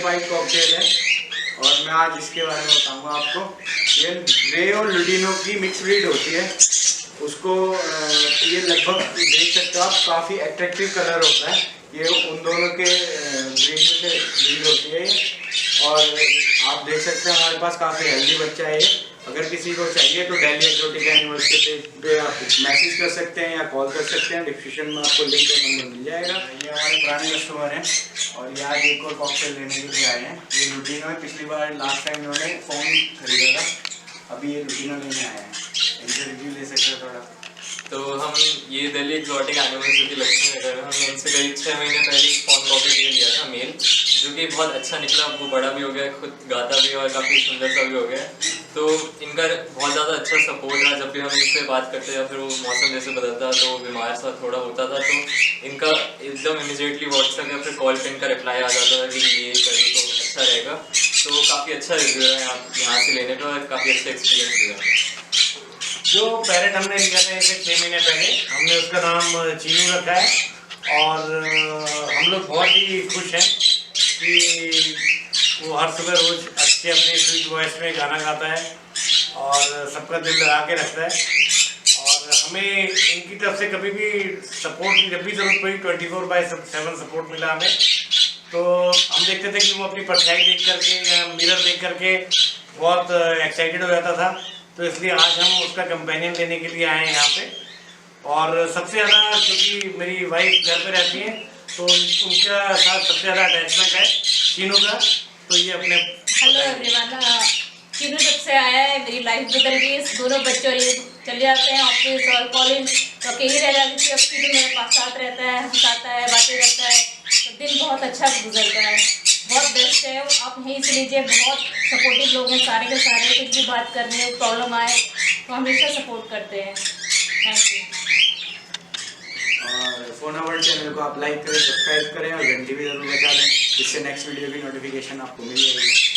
White cocktail है और मैं आज इसके बारे में बताऊंगा आपको। ये ग्रे और लुडिनो की मिक्स ब्रीड होती है। उसको ये लगभग देख सकते हो आप, काफ़ी अट्रैक्टिव कलर होता है। ये उन दोनों के ब्रीड में से ब्रीड होती है ये। और आप देख सकते हैं हमारे पास काफ़ी हेल्दी बच्चा है ये। अगर किसी को चाहिए तो दिल्ली एक्सोटिक एनिमल्स के पेज पे आप मैसेज कर सकते हैं या कॉल कर सकते हैं। डिस्क्रिप्शन में आपको लिंक और नंबर मिल जाएगा। ये हमारे पुराने कस्टमर हैं और ये आज एक और कॉकटेल लेने के लिए आए हैं। ये लुटिनो है, पिछली बार लास्ट टाइम इन्होंने फोन खरीदा था, अभी ये लुटिनो लेने आए हैं। इनसे रिव्यू ले सकते हैं थोड़ा। तो हम ये दिल्ली एक्सोटिक एनिमल्स जो कि लक्ष्मी नगर है, हमने इनसे करीब 6 महीने पहले एक फॉन कॉकटेल लिया था मेल, जो कि बहुत अच्छा निकला। वो बड़ा भी हो गया, खुद गाता भी और काफ़ी सुंदर सा भी हो गया। तो इनका बहुत ज़्यादा अच्छा सपोर्ट रहा। जब भी हम इनसे बात करते या फिर वो मौसम जैसे बदलता तो वो बीमार सा थोड़ा होता था, तो इनका एकदम इमीडिएटली व्हाट्सएप या फिर कॉल पे इनका रिप्लाई आ जाता था कि ये कर दो तो अच्छा रहेगा। तो काफ़ी अच्छा रिव्यू है आप यहाँ से लेने का और काफ़ी अच्छा एक्सपीरियंस हुआ। जो पैरेट हमने लिया था इसे 6 महीने पहले, हमने उसका नाम चीनू रखा है और हम लोग बहुत ही खुश हैं कि वो हर सुबह रोज़ अच्छे अपने स्वीट वॉइस में गाना गाता है और सबका दिल लगा के रखता है। और हमें इनकी तरफ से कभी भी सपोर्ट की जब भी ज़रूरत पड़ी 24/7 सपोर्ट मिला हमें। तो हम देखते थे कि वो अपनी परछाई देख करके या मिरर देख करके बहुत एक्साइटेड हो जाता था। तो इसलिए आज हम उसका कंपेनियन लेने के लिए आए हैं यहाँ पे। और सबसे ज़्यादा क्योंकि मेरी वाइफ घर पे रहती है तो उनका साथ सबसे ज़्यादा अटैचमेंट है चीनू का। तो ये अपने हेलो एवरीवन, चीनू जब से आया है मेरी लाइफ बदल गई। दोनों बच्चे और ये चले जाते हैं ऑफिस और कॉलेज, तो अकेली रह जाती थी। अब चीनू मेरे पास साथ रहता है, हंसाता है, बातें करता है, तो दिन बहुत अच्छा गुजरता है। बहुत बेस्ट है, आप यहीं से लीजिए। बहुत सपोर्टिव लोग हैं सारे के सारे। कुछ भी बात करनी हो, प्रॉब्लम आए तो हमेशा सपोर्ट करते हैं। Thank you. और फोना वर्ल्ड चैनल को आप लाइक करें, सब्सक्राइब करें और घंटी भी जरूर बजा लें, जिससे नेक्स्ट वीडियो की नोटिफिकेशन आपको मिल जाएगी।